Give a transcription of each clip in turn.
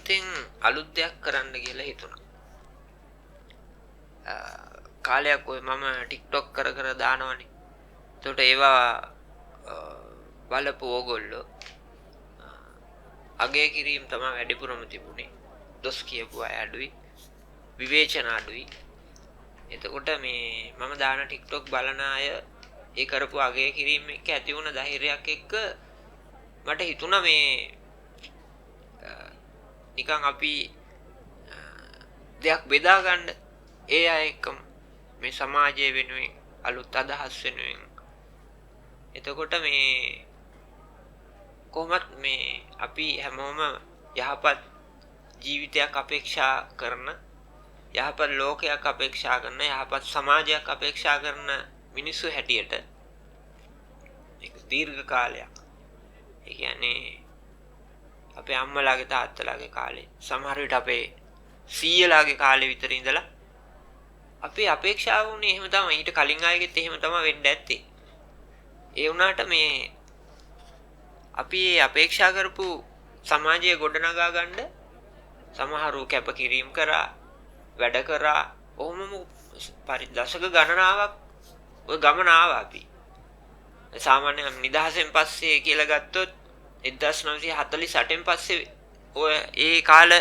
අලුතෙන් අලුත් දෙයක් කරන්න කියලා හිතුණා. කාලයක් ඔය මම TikTok කර දානවනේ. එතකොට ඒවා බලපු ඕගොල්ලෝ අගය කිරීම තමයි වැඩිපුරම තිබුණේ. දොස් කියපු අය අඩුයි, විවේචන අඩුයි. එතකොට මේ මම දාන TikTok බලන අය ඒ කරපු අගය කිරීම එක්ක ඇති වුණ ධෛර්යයක් එක්ක මට හිතුණා මේ නිකන් අපි දෙයක් බෙදා ගන්න ඒ අය එක්කම මේ සමාජය වෙනුවෙන් අලුත් අදහස් වෙනුවෙන්. එතකොට මේ කොහොමත් මේ අපි හැමෝම යහපත් ජීවිතයක් අපේක්ෂා කරන, යහපත් ලෝකයක් අපේක්ෂා කරන, යහපත් සමාජයක් අපේක්ෂා කරන මිනිස්සු හැටියට ඒක දීර්ඝ කාලයක්. ඒ කියන්නේ අපේ අම්මලාගේ තාත්තලාගේ කාලේ, සමහර විට අපේ සීයලාගේ කාලේ විතර ඉඳලා අපේ අපේක්ෂාව වුණේ එහෙම තමයි. ඊට කලින් ආයෙත් එහෙම තමයි වෙන්න ඇත්තේ. ඒ වුණාට මේ අපි අපේක්ෂා කරපු සමාජය ගොඩනගා ගන්න සමහරු කැපකිරීම කරා, වැඩ කරා. ඔහොමම දශක ගණනාවක් ඔය ගමන ආවා අපි. සාමාන්‍යයෙන් නිදහසෙන් පස්සේ කියලා ගත්තොත් 1948න් පස්සේ ඔය ඒ කාල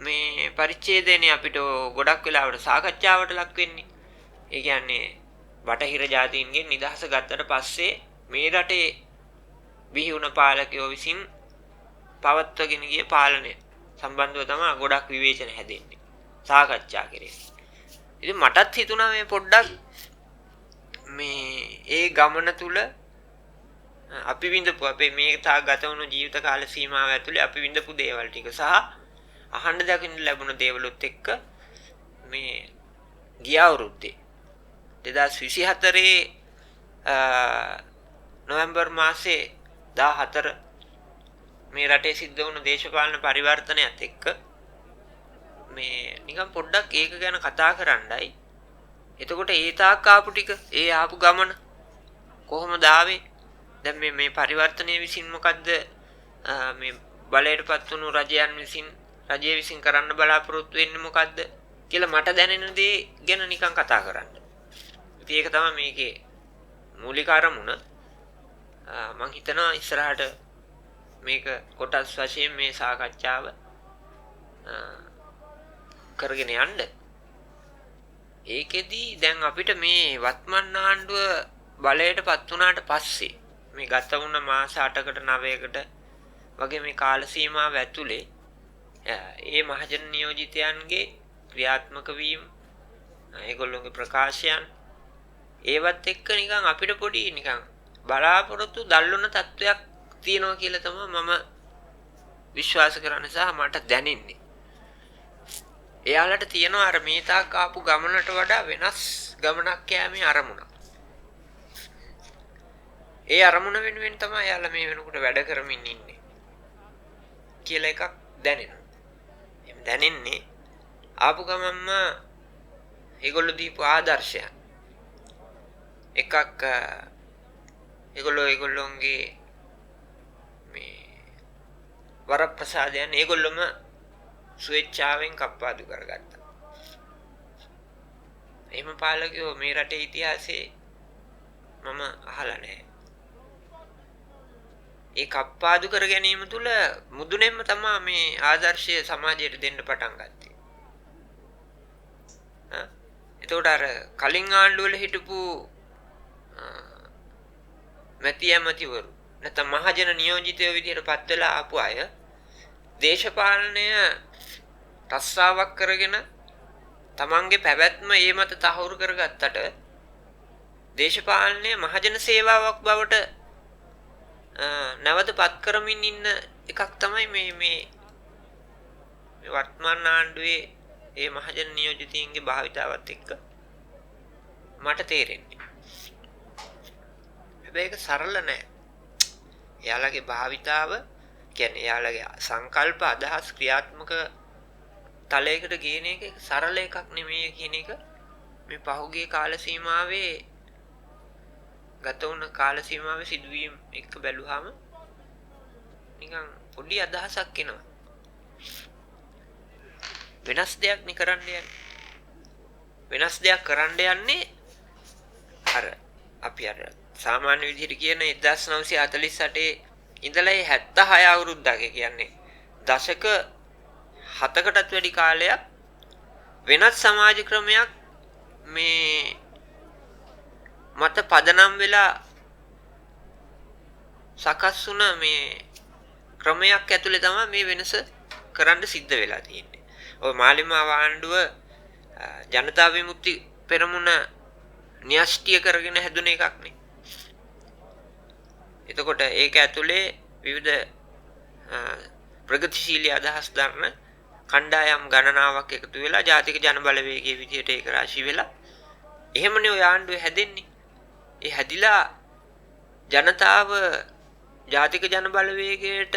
මේ පරිච්ඡේදයනේ අපිට ගොඩක් වෙලාවට සාකච්ඡාවට ලක් වෙන්නේ. ඒ කියන්නේ බටහිර ජාතීන්ගෙන් නිදහස ගත්තට පස්සේ මේ රටේ බිහි වුණ පාලකයෝ විසින් පවත්වගෙන ගිය පාලනය සම්බන්ධව තමයි ගොඩක් විවේචන හැදෙන්නේ, සාකච්ඡා කරන්නේ. ඉතින් මටත් හිතුණා මේ පොඩ්ඩක් මේ ඒ ගමන තුල අපි විඳපු අපේ මේ තා ගත වුණු ජීවිත කාල සීමාව ඇතුලේ අපි විඳපු දේවල් ටික සහ අහන්න දකින්න ලැබුණ දේවලුත් එක්ක මේ ගිය අවුරුද්දේ 2024 නොවැම්බර් මාසේ 14 මේ රටේ සිද්ධ වුණු දේශපාලන පරිවර්තනයත් එක්ක මේ නිකන් පොඩ්ඩක් ඒක ගැන කතා කරන්නයි. එතකොට ඒ තාක් ආපු ටික, ඒ ආපු ගමන කොහොමද ආවේ? දැන් මේ පරිවර්තනයේ විසින් මොකද්ද මේ බලයටපත් වුණු රජයන් විසින්, රජය විසින් කරන්න බලාපොරොත්තු වෙන්නේ මොකද්ද කියලා මට දැනෙන දේ ගැන නිකන් කතා කරන්න. ඉතින් ඒක තමයි මේකේ මූලික අරමුණ. මම හිතනවා ඉස්සරහට මේක කොටස් වශයෙන් මේ සාකච්ඡාව කරගෙන යන්න. ඒකෙදි දැන් අපිට මේ වත්මන් ආණ්ඩුව බලයටපත් වුණාට පස්සේ මේ ගත වුණ මාස 8කට 9කට වගේ මේ කාල සීමාව ඇතුලේ ඒ මහජන නියෝජිතයන්ගේ ක්‍රියාත්මක වීම, ඒගොල්ලෝගේ ප්‍රකාශයන් ඒවත් එක්ක නිකන් අපිට පොඩි නිකන් බලාපොරොත්තු දල්වන තත්වයක් තියෙනවා කියලා තමයි මම විශ්වාස කරන්නේ සහ මට දැනෙන්නේ. එයාලට තියෙනවා අර මේ තාක් ආපු ගමනට වඩා වෙනස් ගමනක් යෑමේ අරමුණක්. ඒ අරමුණ වෙනුවෙන් තමයි එයාලා මේ වෙනකොට වැඩ කරමින් ඉන්නේ කියලා එකක් දැනෙනවා. එහෙම දැනෙන්නේ ආපු ගමන්ම ඒගොල්ලෝ දීපු ආදර්ශයන් එකක්. ඒගොල්ලෝගේ මේ වරප්‍රසාදයන් ඒගොල්ලොම ස්වේච්ඡාවෙන් කප්පාදු කරගත්තා. එහෙම පාලකයෝ මේ රටේ ඉතිහාසයේ මම අහලා නැහැ. ඒ කප්පාදු කර ගැනීම තුළ මුදුනේම තමයි මේ ආදර්ශය සමාජයට දෙන්න පටන් ගත්තේ. එතකොට අර කලින් ආණ්ඩුවල හිටපු මැතිවරු නැත්නම් මහජන නියෝජිතයෝ විදිහට පත් වෙලා ආපු අය දේශපාලනය රස්සාවක් කරගෙන තමන්ගේ පැවැත්ම ඒ මත තහවුරු කරගත්තට දේශපාලනය මහජන සේවාවක් බවට නැවත පත් කරමින් ඉන්න එකක් තමයි මේ වර්තමාන ආණ්ඩුවේ ඒ මහජන නියෝජිතයින්ගේ භාවිතාවත් එක්ක මට තේරෙන්නේ. හැබැයි ඒක සරල නෑ. එයාලගේ භාවිතාව කියන්නේ එයාලගේ සංකල්ප අදහස් ක්‍රියාත්මක තලයකට ගේන එක සරල එකක් නෙමෙයි කියන එක මේ පහුගිය කාල සීමාවේ ගත වුණ කාල සීමාවේ සිදුවීම් එක්ක බැලුවාම නිකන් පොඩි අදහසක් එනවා. වෙනස් දෙයක් නේ කරන්න යන්නේ. වෙනස් දෙයක් කරන්න යන්නේ අර අපි අර සාමාන්‍ය විදිහට කියන 1948 ඉඳලා 76 අවුරුද්දක කියන්නේ දශක 7කටත් වැඩි කාලයක් වෙනත් සමාජ ක්‍රමයක් මේ මත පදනම් වෙලා සකස් වුණ මේ ක්‍රමයක් ඇතුලේ තමයි මේ වෙනස කරන්න සිද්ධ වෙලා තියෙන්නේ. ඔය මාලිමාව ආණ්ඩුව ජනතා විමුක්ති පෙරමුණ න්‍යෂ්ටිය කරගෙන හැදුන එකක් නේ. එතකොට ඒක ඇතුලේ විවිධ ප්‍රගතිශීලී අදහස් දරන කණ්ඩායම් ගණනාවක් එකතු වෙලා ජාතික ජන බලවේගයේ විදිහට ඒක රාශි වෙලා එහෙමනේ ඔය ආණ්ඩුව හැදෙන්නේ. ඒ හැදිලා ජනතාව ජාතික ජන බලවේගයට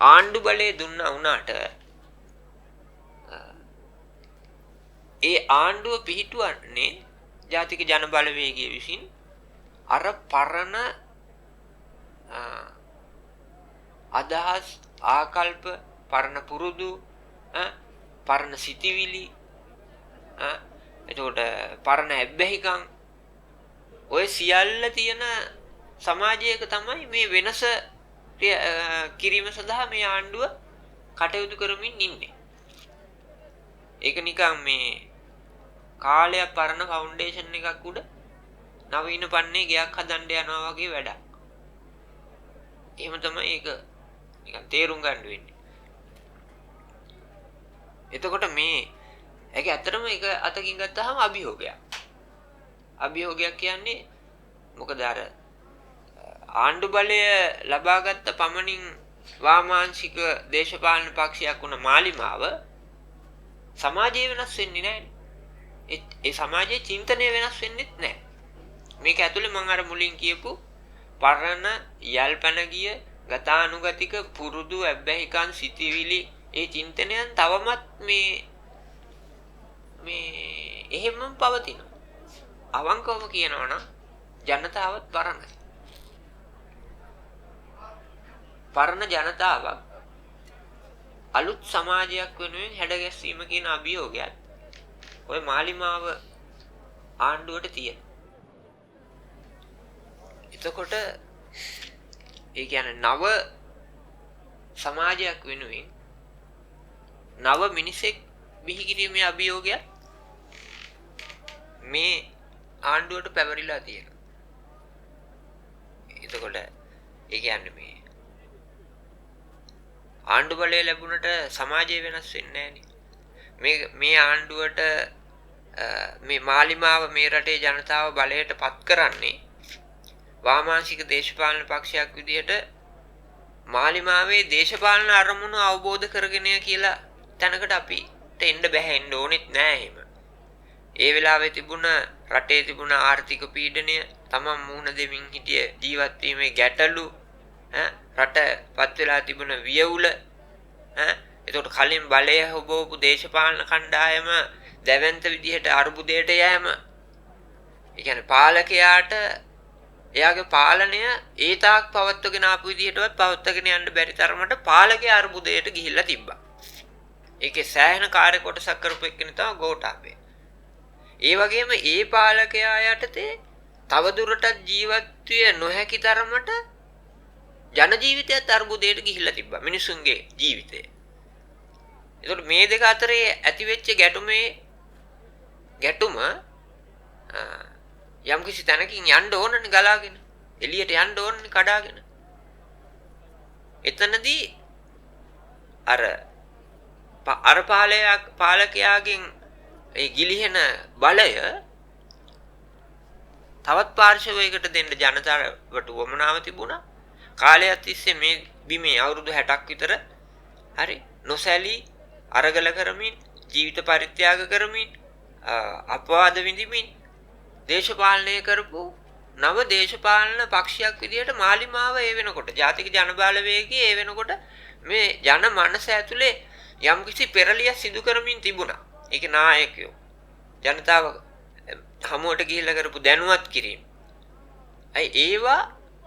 ආණ්ඩු බලය දුන්නා වුණාට ඒ ආණ්ඩුව පිහිටුවන්නේ ජාතික ජන බලවේගයේ විසින් අර පරණ අදහස් ආකල්ප පරණ පුරුදු පරණ සිතිවිලි එතකොට පරණ ඇබ්බැහිකම් ඔය සියල්ල තියෙන සමාජයක තමයි මේ වෙනස කිරීම සඳහා මේ ආණ්ඩුව කටයුතු කරමින් ඉන්නේ. ඒක නිකන් මේ කාලයක් පරණ ෆවුන්ඩේෂන් එකක් උඩ නවීන පන්නේ ගයක් හදන්න යනවා වගේ වැඩක්. එහෙම තමයි ඒක නිකන් තේරුම් ගන්න වෙන්නේ. එතකොට මේ ඒක ඇත්තටම එක අතකින් ගත්තාම අභියෝගයක්. අභියෝගයක් කියන්නේ මොකද අර ආණ්ඩු බලය ලබාගත් පමණින් වාමාංශික දේශපාලන පක්ෂයක් වුණ මාලිමාව සමාජය වෙනස් වෙන්නේ නැහැ. ඒ සමාජයේ චින්තනය වෙනස් වෙන්නේත් නැහැ. මේක ඇතුලේ මම අර මුලින් කියපු පරණ යල්පන ගිය ගතානුගතික පුරුදු අබ්බැහිකන් සිටිවිලි ඒ චින්තනයන් තවමත් මේ එහෙමම පවතිනවා. අවංකවම කියනවා නම් ජනතාවත් පරණයි. පරණ ජනතාවක් අලුත් සමාජයක් වෙනුවෙන් හැඩගැස්වීම කියන අභියෝගයත් ඔය මාලිමාව ආණ්ඩුවට තියෙන. එතකොට ඒ කියන්නේ නව සමාජයක් වෙනුවෙන් නව මිනිසෙක් බිහි කිරීමේ අභියෝගය මේ ආණ්ඩුවට පැවරිලා තියෙනවා. එතකොට ඒ කියන්නේ මේ ආණ්ඩු බලය ලැබුණට සමාජය වෙනස් වෙන්නේ නැහැ. මේ ආණ්ඩුවට මේ මාලිමාව මේ රටේ ජනතාව බලයට පත් කරන්නේ වාමාංශික දේශපාලන පක්ෂයක් විදිහට මාලිමාවේ දේශපාලන අරමුණු අවබෝධ කරගෙන කියලා තැනකට අපිට එන්න බෑ, එන්න ඕනෙත් නෑ එහෙම. ඒ වෙලාවේ තිබුණ රටේ තිබුණ ආර්ථික පීඩනය, තමන් මුහුණ දෙමින් හිටිය ජීවත් වීමේ ගැටලු, රට පත් වෙලා තිබුණ වියවුල, එතකොට කලින් බලය හොබවපු දේශපාලන කණ්ඩායම දැවැන්ත විදිහට අර්බුදයට යෑම, ඒ කියන්නේ පාලකයාට එයාගේ පාලනය ඒ තාක් පවත්වගෙන ආපු විදිහටවත් පවත්වගෙන යන්න බැරි තරමට පාලකයා අර්බුදයට ගිහිල්ලා තිබ්බා. ඒකේ සෑහෙන කාර්ය කොටසක් කරපු එක්කෙනා තමයි ගෝඨාභය. ඒ වගේම ඒ පාලකයා යටතේ තවදුරටත් ජීවත් විය නොහැකි තරමට ජන ජීවිතයත් අර්බුදයට ගිහිල්ලා තිබ්බා, මිනිසුන්ගේ ජීවිතය. ඒකට මේ දෙක අතරේ ඇතිවෙච්ච ගැටුම යම් කිසි තැනකින් යන්න ඕනනේ ගලාගෙන, එළියට යන්න ඕනනේ කඩාගෙන. එතනදී අර පාලකයාගෙන් ඒ ගිලිහෙන බලය තවත් පාර්ශවයකට දෙන්න ජනතාවට වමනාව තිබුණා. කාලයක් තිස්සේ මේ බිමේ අවුරුදු 60ක් විතර හරි නොසැලී අරගල කරමින්, ජීවිත පරිත්‍යාග කරමින්, අපවාද විඳිමින් දේශපාලනය කරපු නව දේශපාලන පක්ෂයක් විදිහට මාලිමාව ඒ වෙනකොට ජාතික ජන බලවේගයේ ඒ වෙනකොට මේ ජන මනස ඇතුලේ යම්කිසි පෙරලියක් සිදු කරමින් තිබුණා. ඒක නායකයෝ ජනතාව හමුවට ගිහිල්ලා කරපු දැනුවත් කිරීම. ඒවා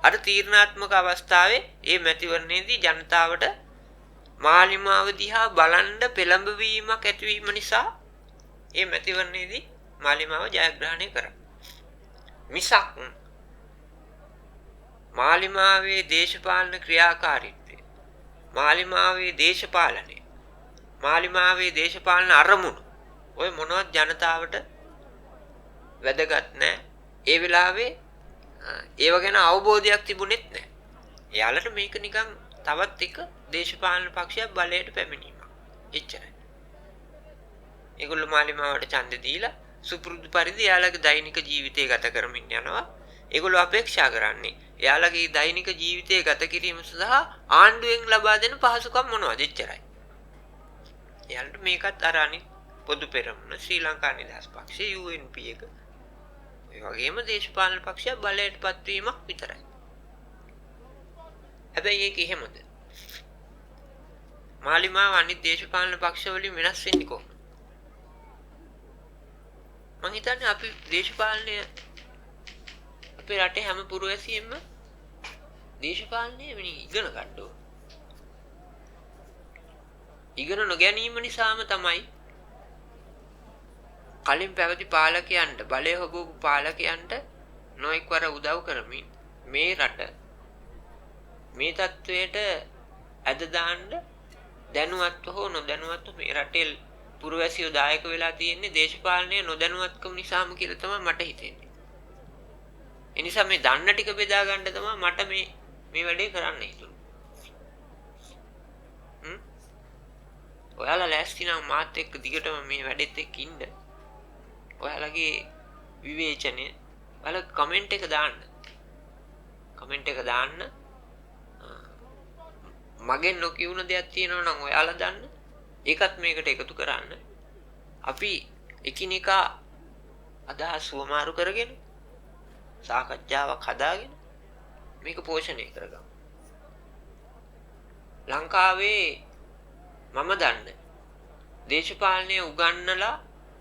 අර තීරණාත්මක අවස්ථාවේ ඒ මැතිවරණයේදී ජනතාවට මාලිමාව දිහා බලන්න පෙළඹවීමක් ඇතිවීම නිසා ඒ මැතිවරණයේදී මාලිමාව ජයග්‍රහණය කරා. මිසක් මාලිමාවේ දේශපාලන ක්‍රියාකාරීත්වය, මාලිමාවේ දේශපාලනය, මාලිමාවේ දේශපාලන අරමුණු ඔය මොනවත් ජනතාවට වැදගත් නැහැ. ඒ වෙලාවේ ඒව ගැන අවබෝධයක් තිබුණෙත් නැහැ. එයාලට මේක නිකන් තවත් එක දේශපාලන පක්ෂයක් බලයට පැමිණීමක්. එච්චරයි. ඒගොල්ලෝ මාලිමාවට ඡන්ද දීලා සුපුරුදු පරිදි එයාලගේ දෛනික ජීවිතය ගත කරමින් යනවා. ඒගොල්ලෝ අපේක්ෂා කරන්නේ එයාලගේ දෛනික ජීවිතය ගත කිරීම සඳහා ආණ්ඩුවෙන් ලබා දෙන පහසුකම් මොනවද? එච්චරයි. එයාලට මේකත් අර අනිත් පොදු පෙරමුණ ශ්‍රී ලංකා නිදහස් පක්ෂය UNP එක ඒ වගේම දේශපාලන පක්ෂය බලයට පත්වීමක් විතරයි. හැබැයි ඒක එහෙමද? මාලිමාව අනිත් දේශපාලන පක්ෂ වලින් වෙනස් වෙන්නේ කොහොමද? මං හිතන්නේ අපි දේශපාලනය අපේ රටේ හැම පුරවැසියෙම දේශපාලනය ඉගෙන ගන්න ඕන. ඉගෙන නොගැනීම නිසාම තමයි කලින් පැවති පාලකයන්ට බලය හොබපු පාලකයන්ට නොඑක්වර උදව් කරමින් මේ රට මේ තත්වයට ඇද දාන්න දැනුවත්ව හෝ නොදැනුවත්ව මේ රටේ පුරවැසියෝ දායක වෙලා තියෙන්නේ දේශපාලනය නොදැනුවත්කම නිසාම කියලා තමයි මට හිතෙන්නේ. ඒ නිසා මේ දන්න ටික බෙදා ගන්න තමයි මට මේ වැඩේ කරන්න හිතුනේ. ඔයාලා ලෑස්ති නම් මාත් එක්ක දිගටම මේ වැඩෙත් එක්ක ඉන්න. ඔයාලගේ විවේචනය ඔයාලා කමෙන්ට් එක දාන්න. කමෙන්ට් එක දාන්න. මගෙන් නොකියුණ දෙයක් තියෙනවා නම් ඔයාලා දාන්න. ඒකත් මේකට එකතු කරන්න. අපි එකිනෙකා අදහස් වමාරු කරගෙන සාකච්ඡාවක් හදාගෙන මේක පෝෂණය කරගමු. ලංකාවේ මම දන්න දේශපාලනය උගන්නලා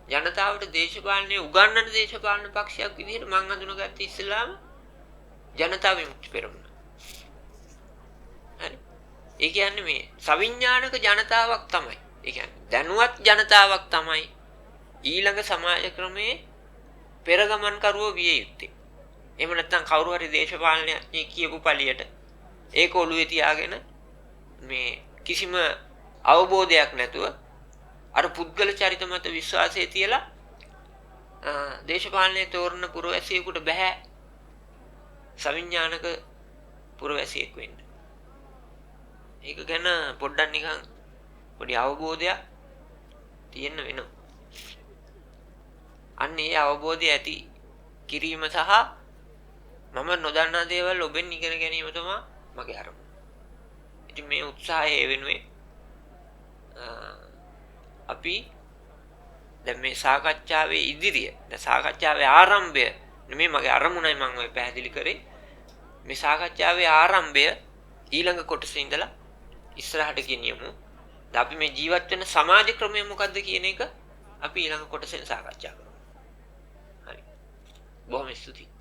ජනතාවට දේශපාලනය උගන්නන දේශපාලන පක්ෂයක් විදිහට මම හඳුනගත්තේ ඉස්ලාම ජනතා විමුක්ති පෙරමුණ. හරි. ඒ කියන්නේ මේ සවිඥානික ජනතාවක් තමයි. ඒ කියන්නේ දැනුවත් ජනතාවක් තමයි ඊළඟ සමාජ ක්‍රමයේ පෙරගමන් කරුවෝ විය යුත්තේ. එහෙම නැත්නම් කවුරු හරි දේශපාලනඥයෙක් කියපු පළියට ඒක ඔළුවේ තියාගෙන මේ කිසිම අවබෝධයක් නැතුව අර පුද්ගල චරිත මත විශ්වාසය තියලා දේශපාලනයේ තෝරන පුරවැසියෙකුට බෑ සවිඥානික පුරවැසියෙක් වෙන්න. ඒක ගැන පොඩ්ඩක් නිකන් පොඩි අවබෝධයක් තියෙන්න වෙනවා. අන්න ඒ අවබෝධය ඇති කිරීම සහ මම නොදන්නා දේවල් ඔබෙන් ඉගෙන ගැනීම තමයි මගේ අරමුණ. ඉතින් මේ උත්සාහය වෙනුවෙන් අපි දැන් මේ සාකච්ඡාවේ ඉදිරිය, දැන් සාකච්ඡාවේ ආරම්භය නෙමෙයි මගේ අරමුණයි මම ඔය පැහැදිලි කරේ. මේ සාකච්ඡාවේ ආරම්භය ඊළඟ කොටසේ ඉඳලා ඉස්සරහට ගෙනියමු. දැන් අපි මේ ජීවත් වෙන සමාජ ක්‍රමය මොකක්ද කියන එක අපි ඊළඟ කොටසෙන් සාකච්ඡා කරමු. හරි. බොහොම ස්තුතියි.